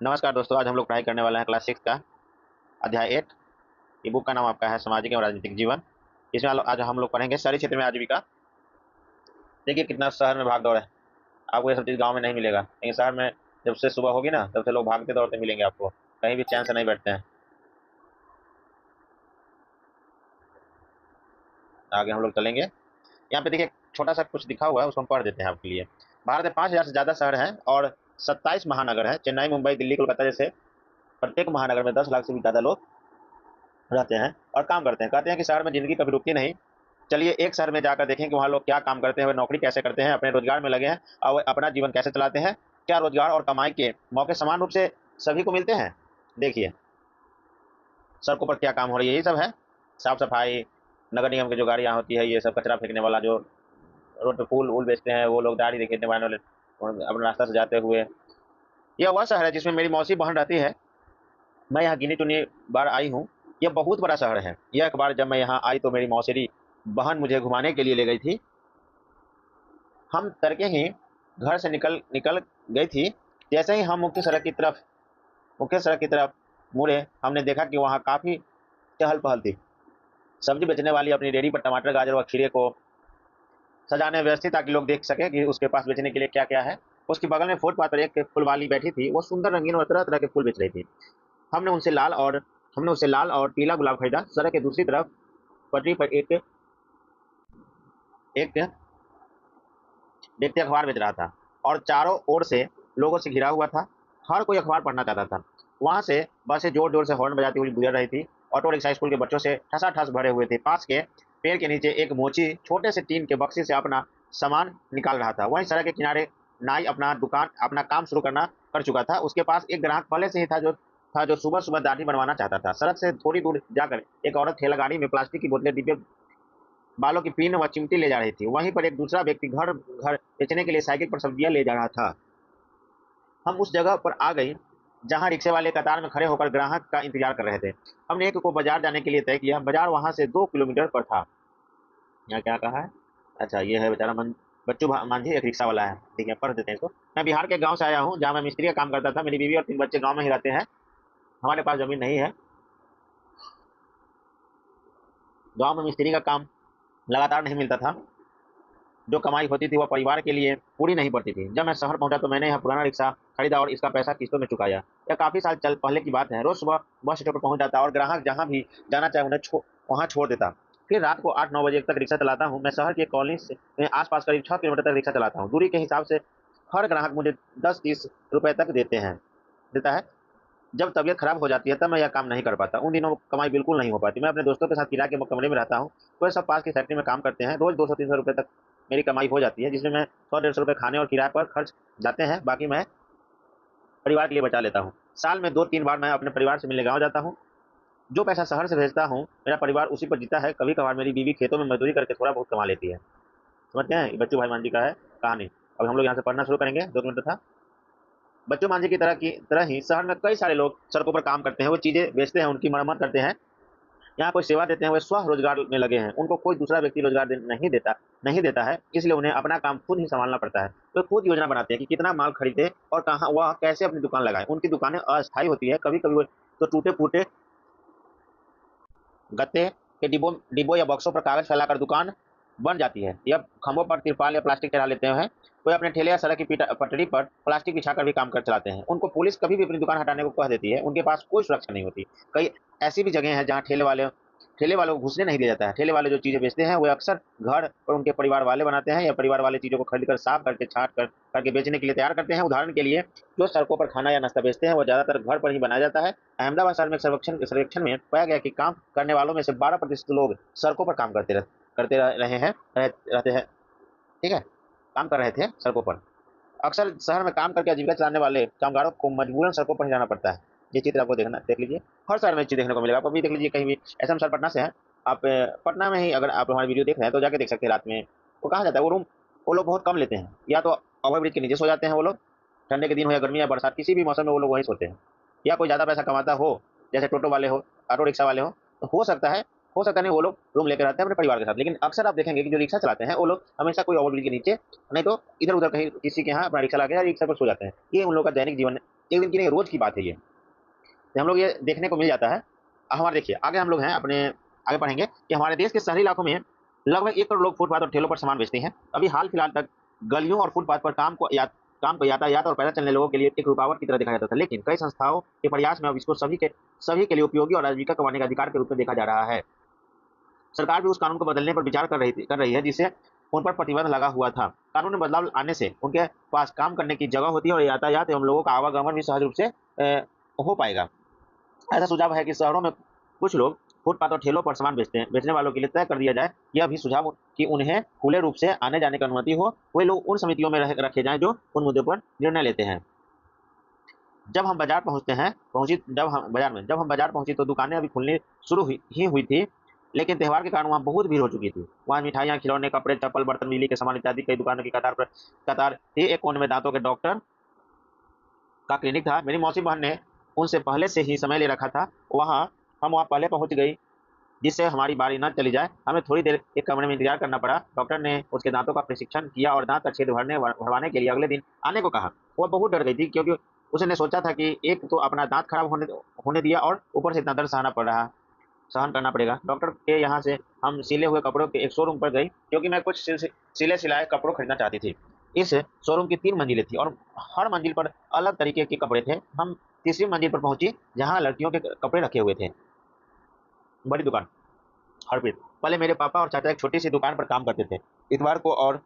नमस्कार दोस्तों, आज हम लोग पढ़ाई करने वाले हैं क्लास 6 का अध्याय 8। ये बुक का नाम आपका है सामाजिक एवं राजनीतिक जीवन। इसमें आज हम लोग पढ़ेंगे शहरी क्षेत्र में आजीविका। देखिए कितना शहर में भाग दौड़ है। आपको ये सब चीज़ गांव में नहीं मिलेगा, लेकिन शहर में जब से सुबह होगी ना तब से लोग भागते दौड़ते मिलेंगे आपको, कहीं भी चैन से नहीं बैठते हैं। आगे हम लोग चलेंगे। यहाँ पे देखिए छोटा सा कुछ दिखा हुआ है, उसको हम पढ़ देते हैं आपके लिए। भारत में 5,000 से ज़्यादा शहर हैं और 27 महानगर हैं। चेन्नई, मुंबई, दिल्ली, कोलकाता जैसे प्रत्येक महानगर में 10 लाख से भी ज़्यादा लोग रहते हैं और काम करते हैं। कहते हैं कि शहर में जिंदगी कभी रुकती नहीं। चलिए एक शहर में जाकर देखें कि वहाँ लोग क्या काम करते हैं, वे नौकरी कैसे करते हैं, अपने रोजगार में लगे हैं और वे अपना जीवन कैसे चलाते हैं। क्या रोजगार और कमाई के मौके समान रूप से सभी को मिलते हैं? देखिए सड़कों पर क्या काम हो रही है, यही सब है। साफ सफाई, नगर निगम की जो गाड़ियाँ होती है, ये सब कचरा फेंकने वाला, जो रोड पे फूल वूल बेचते हैं वो लोग, दाढ़ी देखने वाले वाले अपने रास्ता से जाते हुए। यह वह शहर है जिसमें मेरी मौसी बहन रहती है। मैं यहाँ गिनी चुनी बार आई हूँ। यह बहुत बड़ा शहर है। यह एक बार जब मैं यहाँ आई तो मेरी मौसेरी बहन मुझे घुमाने के लिए ले गई थी। हम तड़के ही घर से निकल निकल गई थी। जैसे ही हम मुख्य सड़क की तरफ मुड़े, हमने देखा कि वहाँ काफ़ी चहल पहल थी। सब्जी बेचने वाली अपनी रेहड़ी पर टमाटर, गाजर व खीरे को सजाने व्यस्त थी ताकि लोग देख सके कि उसके पास बेचने के लिए क्या क्या है। उसके बगल में फुटपाथ पर एक फूल वाली बैठी थी। वो सुंदर, रंगीन और तरह तरह के फूल बेच रही थी। हमने उनसे लाल और हमने उससे लाल और पीला गुलाब खरीदा। सड़क के दूसरी तरफ पटरी पर एक व्यक्ति अखबार बेच रहा था और चारों ओर से लोगों से घिरा हुआ था। हर कोई अखबार पढ़ना चाहता था। वहां से बसें जोर जोर से हॉर्न बजाती हुई गुजर रही थी। ऑटो रिक्शा स्कूल के बच्चों से ठसाठस भरे हुए थे। पास के पेड़ के नीचे एक मोची छोटे से टीन के बक्से से अपना सामान निकाल रहा था। वहीं सड़क के किनारे नाई अपना काम शुरू करना कर चुका था। उसके पास एक ग्राहक पहले से ही था जो सुबह सुबह दाढ़ी बनवाना चाहता था। सड़क से थोड़ी दूर जाकर एक औरत ठेला गाड़ी में प्लास्टिक की बोतलें, डिब्बे, बालों की पिन व चिमटी ले जा रही थी। वहीं पर एक दूसरा व्यक्ति घर घर बेचने के लिए साइकिल पर सब्जियां ले जा रहा था। हम उस जगह पर आ गई जहां रिक्शे वाले कतार में खड़े होकर ग्राहक का इंतजार कर रहे थे। हमने एक को बाजार जाने के लिए तय किया। बाजार वहां से 2 किलोमीटर पर था। यहाँ क्या कहा है? अच्छा, ये है बेचारा बच्चू मांझी, एक रिक्शा वाला है। ठीक है, पढ़ देते हैं इसको। मैं बिहार के गांव से आया हूँ जहाँ मैं मिस्त्री का काम करता था। मेरी बीवी और 3 बच्चे गाँव में ही रहते हैं। हमारे पास जमीन नहीं है। गाँव में मिस्त्री का काम लगातार नहीं मिलता था। जो कमाई होती थी वह परिवार के लिए पूरी नहीं पड़ती थी। जब मैं शहर पहुंचा तो मैंने यहाँ पुराना रिक्शा खरीदा और इसका पैसा किस्तों में चुकाया। यह काफी साल चल पहले की बात है। रोज सुबह बस स्टॉप पर पहुंच जाता और ग्राहक जहाँ भी जाना चाहे उन्हें वहाँ छोड़ देता। फिर रात को 8-9 बजे तक रिक्शा चलाता हूँ। मैं शहर के कॉलोनी से आसपास करीब 6 किलोमीटर तक रिक्शा चलाता हूँ। दूरी के हिसाब से हर ग्राहक मुझे 10-30 रुपए तक देता है। जब तबीयत खराब हो जाती है तब मैं यह काम नहीं कर पाता। उन दिनों कमाई बिल्कुल नहीं हो पाती। मैं अपने दोस्तों के साथ किराए के कमरे में रहता हूँ। वे सब पास की फैक्ट्री में काम करते हैं। रोज 200-300 रुपये तक मेरी कमाई हो जाती है, जिसमें मैं 100-150 रुपये खाने और किराए पर खर्च जाते हैं। बाकी मैं परिवार के लिए बचा लेता हूँ। साल में 2-3 बार मैं अपने परिवार से मिलने गाँव जाता हूँ। जो पैसा शहर से भेजता हूँ मेरा परिवार उसी पर जीता है। कभी कभार मेरी बीवी खेतों में मजदूरी करके थोड़ा बहुत कमा लेती है। समझते हैं? बच्चू भाई मान जी का है कहानी। अब हम लोग यहाँ से पढ़ना शुरू करेंगे। 2 मिनट था। बच्चों मांझी की तरह ही शहर में कई सारे लोग सड़कों पर काम करते हैं। वो चीजें बेचते हैं, उनकी मरम्मत करते हैं, यहाँ कोई सेवा देते हैं। वे स्व रोजगार में लगे हैं। उनको कोई दूसरा व्यक्ति रोजगार नहीं देता है, इसलिए उन्हें अपना काम खुद ही संभालना पड़ता है। तो खुद योजना बनाते हैं कि कितना माल खरीदे और कहाँ वह कैसे अपनी दुकान लगाए। उनकी दुकानें अस्थायी होती है। कभी कभी तो टूटे फूटे गत्ते के डिब्बों या बक्सों पर कागज फैलाकर दुकान बन जाती है। यह खंभों पर तिरपाल या प्लास्टिक चढ़ा लेते हैं। कोई अपने ठेले या सड़क की पटरी पर प्लास्टिक बिछाकर भी काम कर चलाते हैं। उनको पुलिस कभी भी अपनी दुकान हटाने को कह देती है। उनके पास कोई सुरक्षा नहीं होती। कई ऐसी भी जगह हैं जहाँ ठेले वालों को घुसने नहीं दिया जाता है। ठेले वाले जो चीजें बेचते हैं वे अक्सर घर और उनके परिवार वाले बनाते हैं या परिवार वाले चीजों को खरीद कर साफ करके छाट कर करके बेचने के लिए तैयार करते हैं। उदाहरण के लिए जो सड़कों पर खाना या नाश्ता बेचते हैं वो ज्यादातर घर पर ही बनाया जाता है। अहमदाबाद शहर में एक सर्वेक्षण में पाया गया कि काम करने वालों में से 12% लोग सड़कों पर काम करते रहते हैं। ठीक है, काम कर रहे थे सड़कों पर। अक्सर शहर में काम करके आजीविका चलाने वाले कामगारों को मजबूरन सड़कों पर ही जाना पड़ता है। ये चित्र आपको देख लीजिए। हर शहर में ये चीज देखने को मिलेगा। आप अभी देख लीजिए कहीं भी। ऐसा हम सर पटना से है। आप पटना में ही अगर आप हमारी वीडियो देख रहे हैं तो जाके देख सकते हैं। रात में वो कहा जाता है वो रूम वो लोग बहुत कम लेते हैं। या तो ओवर ब्रिज के नीचे सो जाते हैं वो लोग। ठंडे के दिन हो या गर्मी या बरसात, किसी भी मौसम में वो लोग वहीं सोते हैं। या कोई ज़्यादा पैसा कमाता हो, जैसे टोटो वाले हो, ऑटो रिक्शा वाले हो, तो हो सकता नहीं वो लोग रूम लेकर रहते हैं अपने परिवार के साथ। लेकिन अक्सर आप देखेंगे कि जो रिक्शा चलाते हैं वो लोग हमेशा कोई ओवर ब्रिज के नीचे, नहीं तो इधर उधर कहीं किसी के यहाँ अपना रिक्शा लगा के रिक्शा पर सो जाते हैं। ये उन लोगों का दैनिक जीवन एक दिन की नहीं, रोज की बात है ये। तो हम लोग ये देखने को मिल जाता है। हमारे देखिए आगे हम लोग हैं अपने, आगे पढ़ेंगे कि हमारे देश के शहरी इलाकों में लगभग 1 करोड़ लोग फुटपाथ और ठेलों पर सामान बेचते हैं। अभी हाल फिलहाल तक गलियों और फुटपाथ पर काम को यातायात और पैदल चलने लोगों के लिए एक रुकावट की तरह देखा जाता था, लेकिन कई संस्थाओं के प्रयास में अब इसको सभी के लिए उपयोगी और आजीविका कमाने का अधिकार के रूप में देखा जा रहा है। सरकार भी उस कानून को बदलने पर विचार कर रही है जिससे उन पर प्रतिबंध लगा हुआ था। कानून में बदलाव आने से उनके पास काम करने की जगह होती है और यातायात एवं लोगों का आवागमन भी सहज रूप से हो पाएगा। ऐसा सुझाव है कि शहरों में कुछ लोग फुटपाथ और ठेलों पर सामान बेचने वालों के लिए तय कर दिया जाए, यह भी सुझाव कि उन्हें खुले रूप से आने जाने की अनुमति हो। वे लोग उन समितियों में रखे जाएं जो उन मुद्दों पर निर्णय लेते हैं। जब हम बाजार पहुंचते हैं पहुंची जब हम बाजार पहुंची तो दुकानें अभी खुलनी शुरू हुई थी, लेकिन त्योहार के कारण वहाँ बहुत भीड़ हो चुकी थी। वहाँ मिठाइयाँ, खिलौने, कपड़े, चप्पल, बर्तन, बिजली के सामान इत्यादि कई दुकानों की कतार थी। एक कोने में दांतों के डॉक्टर का क्लिनिक था। मेरी मौसी बहन ने उनसे पहले से ही समय ले रखा था। हम वहाँ पहले पहुँच गई जिससे हमारी बारी न चली जाए। हमें थोड़ी देर एक कमरे में इंतजार करना पड़ा। डॉक्टर ने उसके दांतों का परीक्षण किया और दांत का छेद भरवाने के लिए अगले दिन आने को कहा। वह बहुत डर गई थी क्योंकि उसने सोचा था कि एक तो अपना दांत खराब होने दिया और ऊपर से इतना दर्द सहन करना पड़ेगा। डॉक्टर के यहाँ से हम सिले हुए कपड़ों के एक शोरूम पर गई क्योंकि मैं कुछ सिले सिलाए कपड़ों खरीदना चाहती थी। इस शोरूम की 3 मंजिलें थी और हर मंजिल पर अलग तरीके के कपड़े थे। हम तीसरी मंजिल पर पहुंची जहाँ लड़कियों के कपड़े रखे हुए थे। बड़ी दुकान। हरप्रीत, पहले मेरे पापा और चाचा एक छोटी सी दुकान पर काम करते थे। इतवार को और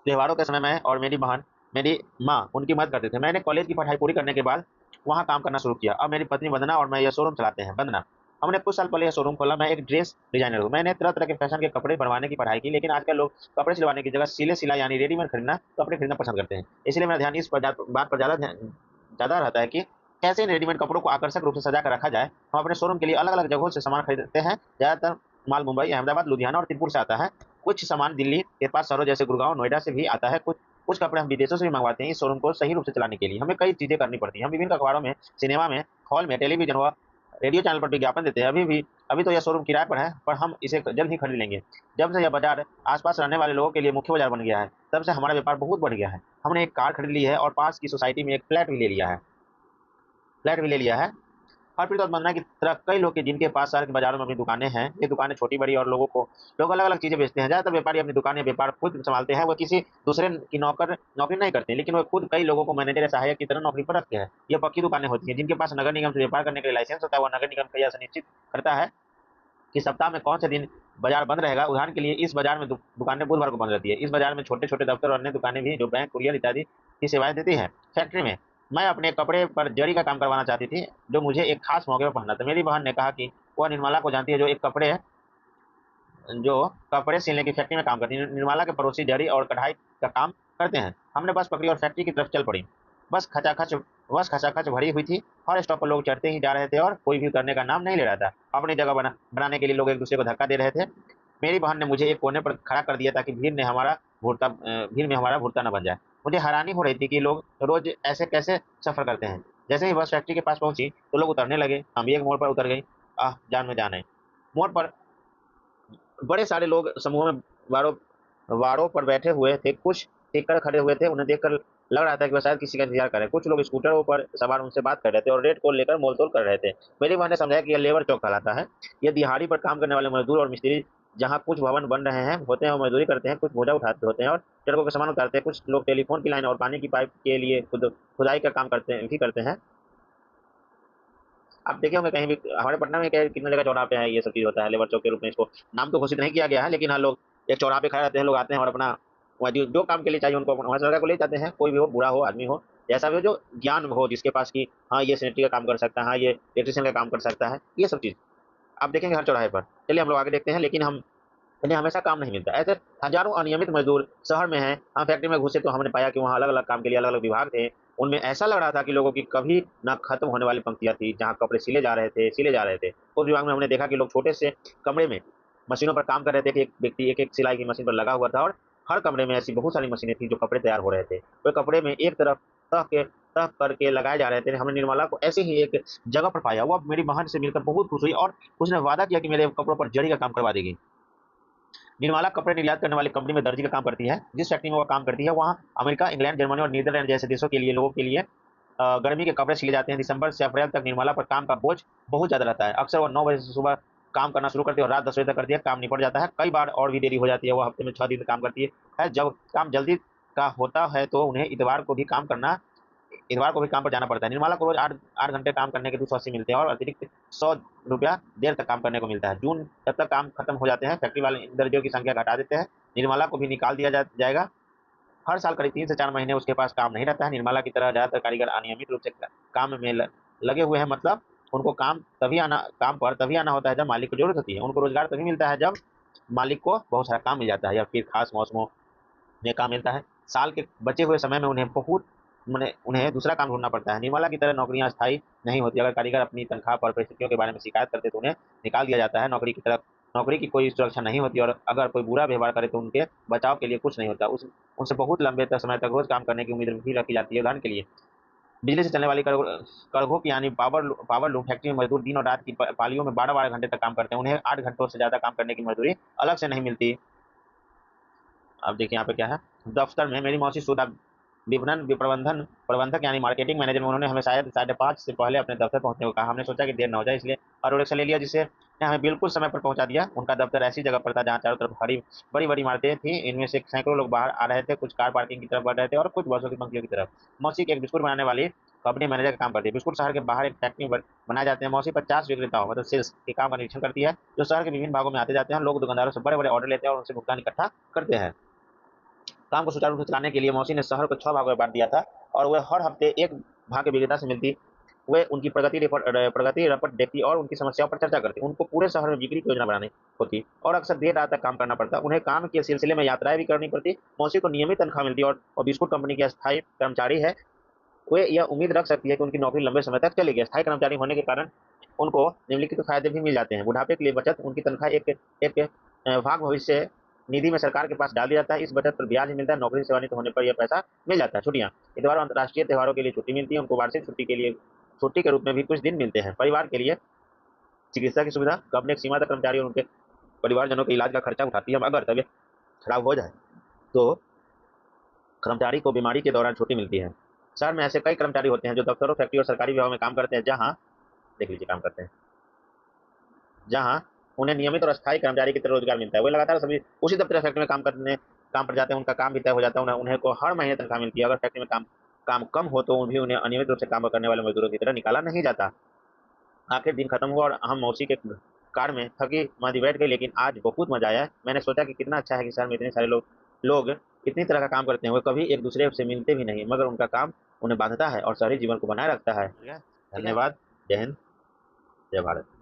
त्योहारों के समय मैं और मेरी बहन, मेरी माँ उनकी मदद करते थे। मैंने कॉलेज की पढ़ाई पूरी करने के बाद वहाँ काम करना शुरू किया। अब मेरी पत्नी वंदना और मैं यह शोरूम चलाते हैं। वंदना, हमने कुछ साल पहले यह शोरूम खोला। मैं एक ड्रेस डिजाइनर हूँ। मैंने तरह तरह के फैशन के कपड़े बनवाने की पढ़ाई की, लेकिन आजकल लोग कपड़े सिलवाने की जगह सिले सिला यानी रेडीमेड कपड़े खरीदना पसंद करते हैं। इसलिए मेरा ध्यान इस बात पर ज़्यादा रहता है कि कैसे इन रेडीमेड कपड़ों को आकर्षक रूप से सजा कर रखा जाए। हम अपने शोरूम के लिए अलग अलग जगहों से सामान खरीदते हैं। ज़्यादातर माल मुंबई, अहमदाबाद, लुधियाना और तिरपुर से आता है। कुछ सामान दिल्ली के पास शहरों जैसे गुड़गांव, नोएडा से भी आता है। कुछ कपड़े हम विदेशों से भी मंगवाते हैं। इस शोरूम को सही रूप से चलाने के लिए हमें कई चीजें करनी पड़ती हैं। हम विभिन्न अखबारों में, सिनेमा में, हॉल में, टेलीविजन व रेडियो चैनल पर विज्ञापन देते हैं। अभी तो यह शोरूम किराए पर है, पर हम इसे जल्द ही खरीद लेंगे। जब से यह बाजार आसपास रहने वाले लोगों के लिए मुख्य बाजार बन गया है, तब से हमारा व्यापार बहुत बढ़ गया है। हमने एक कार खरीद ली है और पास की सोसाइटी में एक फ्लैट भी ले लिया है। हरप्रीत और वंदना की तरह कई लोग हैं जिनके पास शहर के बाजारों में अपनी दुकानें हैं। ये दुकानें छोटी बड़ी और लोग अलग अलग चीजें बेचते हैं। ज्यादातर व्यापारी अपनी दुकान या व्यापार खुद संभालते हैं। वो किसी दूसरे की नौकरी नहीं करते, लेकिन वो खुद कई लोगों को मैनेजर या सहायक की तरह नौकरी पर रखते हैं। ये पक्की दुकानें होती हैं जिनके पास नगर निगम से व्यापार करने के लिए लाइसेंस होता है। वो नगर निगम यह सुनिश्चित करता है कि सप्ताह में कौन से दिन बाजार बंद रहेगा। उदाहरण के लिए इस बाजार में दुकानें बुधवार को बंद रहती है। इस बाजार में छोटे छोटे दफ्तर और अन्य दुकानें भी जो बैंक, कुरियर इत्यादि की सेवाएं देती है। फैक्ट्री में मैं अपने कपड़े पर जरी का काम करवाना चाहती थी जो मुझे एक खास मौके पर पहनना था। मेरी बहन ने कहा कि वह निर्मला को जानती है जो कपड़े सिलने की फैक्ट्री में काम करती है। निर्मला के पड़ोसी जरी और कढ़ाई का काम करते हैं। हमने बस पकड़ी और फैक्ट्री की तरफ चल पड़ी। बस खचाखच बस खचाखच भरी हुई थी। हर स्टॉप पर लोग चढ़ते ही जा रहे थे और कोई भी उतरने का नाम नहीं ले रहा था। अपनी जगह बनाने के लिए लोग एक दूसरे को धक्का दे रहे थे। मेरी बहन ने मुझे एक कोने पर खड़ा कर दिया ताकि भीड़ में हमारा भुड़ता न बन जाए। मुझे हैरानी हो रही थी कि लोग रोज ऐसे कैसे सफर करते हैं। जैसे ही बस फैक्ट्री के पास पहुंची तो लोग उतरने लगे। हम भी एक मोड़ पर उतर गई। जान में जान है। मोड़ पर बड़े सारे लोग समूह में वारों वारों पर बैठे हुए थे। कुछ टिक कर खड़े हुए थे। उन्हें देखकर लग रहा था कि वह शायद किसी का इंतजार कर रहे। कुछ लोग स्कूटरों पर सवार उनसे बात कर रहे थे और रेट को लेकर मोलतोल कर रहे थे। मेरी बहन ने समझाया कि यह लेबर चौक कहलाता है। यह दिहाड़ी पर काम करने वाले मजदूर और मिस्त्री जहाँ कुछ भवन बन रहे हैं होते हैं और मजदूरी करते हैं, कुछ बोझा उठाते होते हैं और सड़कों के सामान उतारते हैं। कुछ लोग टेलीफोन की लाइन और पानी की पाइप के लिए खुदाई का काम करते हैं। आप देखे होंगे कहीं भी हमारे पटना में क्या कितने जगह चौराहे पे है ये सब चीज होता है। लेबर चौक के रूप में इसको नाम तो घोषित नहीं किया गया है, लेकिन हाँ लोग एक चौराहे पे खड़े रहते हैं। लोग आते हैं और अपना वहाँ जो काम के लिए चाहिए उनको वहाँ सरकार को ले जाते हैं। कोई भी हो, बूढ़ा हो, आदमी हो, जैसा भी हो, जो ज्ञान हो जिसके पास की हाँ ये सैनिटरी का काम कर सकता है, हाँ ये इलेक्ट्रिशियन का काम कर सकता है, ये सब चीज़ आप देखेंगे हर चौराहे पर। चलिए हम लोग आगे देखते हैं। लेकिन हम इन्हें हमेशा काम नहीं मिलता। ऐसे हजारों अनियमित मजदूर शहर में हैं। हम फैक्ट्री में घुसे तो हमने पाया कि वहाँ अलग अलग काम के लिए अलग अलग विभाग थे। उनमें ऐसा लग रहा था कि लोगों की कभी ना खत्म होने वाली पंक्तियां थी जहाँ कपड़े सिले जा रहे थे। उस विभाग में हमने देखा कि लोग छोटे से कमरे में मशीनों पर काम कर रहे थे कि एक व्यक्ति एक एक सिलाई की मशीन पर लगा हुआ था और हर कमरे में ऐसी बहुत सारी मशीनें थी जो कपड़े तैयार हो रहे थे। वे कपड़े में एक तरफ तह करके लगाए जा रहे थे। हमने निर्मला को ऐसे ही एक जगह पर पाया। वो मेरी बहन से मिलकर बहुत खुश हुई और उसने वादा किया कि मेरे कपड़ों पर जड़ी का काम करवा देगी। निर्मला कपड़े निर्यात करने वाली कंपनी में दर्जी का काम करती है। जिस फैक्ट्री में वो काम करती है वहाँ अमेरिका, इंग्लैंड, जर्मनी और नीदरलैंड जैसे देशों के लिए लोगों के लिए गर्मी के कपड़े सिले जाते हैं। दिसंबर से अप्रैल तक निर्मला पर काम का बोझ बहुत ज़्यादा रहता है। अक्सर वो 9 बजे से सुबह काम करना शुरू करती है और रात 10 बजे तक करती है। काम निपट जाता है, कई बार और भी देरी हो जाती है। वो हफ्ते में 6 दिन काम करती है। जब काम जल्दी का होता है तो उन्हें इतवार को भी काम पर जाना पड़ता है। निर्मला को रोज 8 घंटे काम करने के 280 मिलते हैं और अतिरिक्त 100 रुपया देर तक काम करने को मिलता है। जून जब तक काम खत्म हो जाते हैं, फैक्ट्री वाले इंदर्जियों की संख्या घटा देते हैं। निर्मला को भी निकाल दिया जाएगा। हर साल करीब 3 से 4 महीने उसके पास काम नहीं रहता है। निर्मला की तरह ज्यादातर कारीगर अनियमित रूप से काम में लगे हुए हैं। मतलब उनको काम पर तभी आना होता है जब मालिक को जरूरत होती है। उनको रोजगार तभी मिलता है जब मालिक को बहुत सारा काम मिल जाता है या फिर खास मौसमों में काम मिलता है। साल के बचे हुए समय में उन्हें दूसरा काम ढूंढना पड़ता है। निर्मला की तरह नौकरियां स्थायी नहीं होती। अगर कारीगर अपनी तनख्वाह पर परिस्थितियों के बारे में शिकायत करते तो उन्हें निकाल दिया जाता है। नौकरी की कोई सुरक्षा नहीं होती और अगर कोई बुरा व्यवहार करे तो उनके बचाव के लिए कुछ नहीं होता। उनसे बहुत लंबे समय तक रोज काम करने की उम्मीद भी रखी जाती है। उदाहरण के लिए बिजली से चलने वाली कड़घों की यानी पावर लूम फैक्ट्री में मजदूर दिन और रात की पालियों में 12-12 घंटे तक काम करते हैं। उन्हें 8 घंटों से ज्यादा काम करने की मजदूरी अलग से नहीं मिलती। अब देखिए यहाँ पे क्या है। दफ्तर में मेरी मौसी सुधा विपणन प्रबंधन प्रबंधक यानी मार्केटिंग मैनेजर में उन्होंने हमें शायद 5:30 से पहले अपने दफ्तर पहुंचने को कहा। हमने सोचा कि देर न हो जाए, इसलिए और रिक्शा ले लिया, जिससे ने हमें बिल्कुल समय पर पहुंचा दिया। उनका दफ्तर ऐसी जगह पर था जहाँ चारों तरफ बड़ी बड़ी इमारतें थी। इनमें से सैकड़ों लोग बाहर आ रहे थे, कुछ कार पार्किंग की तरफ बढ़ रहे थे और कुछ बसों की पंक्तियों की तरफ। मौसी के एक बिस्कुट बनाने वाली कंपनी मैनेजर का काम करती है। बिस्कुट शहर के बाहर एक फैक्ट्री में बनाए जाते हैं। मौसी 50 विक्रेताओं मतलब सेल्स के काम का निरीक्षण करती है जो शहर के विभिन्न भागों में आते जाते हैं। लोग दुकानदारों से बड़े बड़े ऑर्डर लेते हैं और उनसे भुगतान इकट्ठा करते हैं। काम को सुचारू रूप से चलाने के लिए मौसी ने शहर को 6 भागों में बांट दिया था और वह हर हफ्ते एक भाग के विक्रेता से मिलती। वे उनकी प्रगति रपट देखती और उनकी समस्याओं पर चर्चा करती। उनको पूरे शहर में बिक्री की योजना बनानी होती और अक्सर देर रात तक काम करना पड़ता। उन्हें काम के सिलसिले में यात्राएं भी करनी पड़ती। मौसी को नियमित तनख्वाह मिलती और बिस्कुट कंपनी की अस्थायी कर्मचारी है। वे यह उम्मीद रख सकती है कि उनकी नौकरी लंबे समय तक चलेगी। अस्थायी कर्मचारी होने के कारण उनको निम्नलिखित फायदे भी मिल जाते हैं। बुढ़ापे के लिए बचत, उनकी तनख्वाह एक भाग भविष्य निधि में सरकार के पास डाल दिया जाता है। इस बचत पर ब्याज भी मिलता है। नौकरी से सेवानिवृत्त होने पर यह पैसा मिल जाता है। छुट्टियां, इतवार और अंतर्राष्ट्रीय त्योहारों के लिए छुट्टी मिलती है। उनको वार्षिक छुट्टी के रूप में भी कुछ दिन मिलते हैं। परिवार के लिए चिकित्सा की सुविधा, कंपनी एक सीमा तक कर्मचारी और उनके परिवारजनों के इलाज का खर्चा उठाती है। अगर तबीयत खराब हो जाए तो कर्मचारी को बीमारी के दौरान छुट्टी मिलती है। शहर में ऐसे कई कर्मचारी होते हैं जो दफ्तरों, फैक्ट्री और सरकारी विभागों में काम करते हैं, जहाँ देख लीजिए काम करते हैं, जहाँ उन्हें नियमित और अस्थायी कर्मचारी की तरह रोजगार मिलता है। वे लगातार सभी उसी दफ्तर फैक्ट्री में काम पर जाते हैं। उनका काम भी तय हो जाता है। उन्हें को हर महीने तनख्वाह मिलती है। अगर फैक्ट्री में काम कम हो तो भी उन्हें अनियमित रूप से काम करने वाले मजदूरों की तरह निकाला नहीं जाता। आखिर दिन खत्म हुआ और हम मौसी के कार में थकी मांदी बैठ गई, लेकिन आज बहुत मजा आया। मैंने सोचा कि कितना अच्छा है कि शहर में इतने सारे लोग इतनी तरह का काम करते हैं। वे कभी एक दूसरे से मिलते भी नहीं, मगर उनका काम उन्हें बांधता है और शहरी जीवन को बनाए रखता है। ठीक है, धन्यवाद। जय हिंद, जय भारत।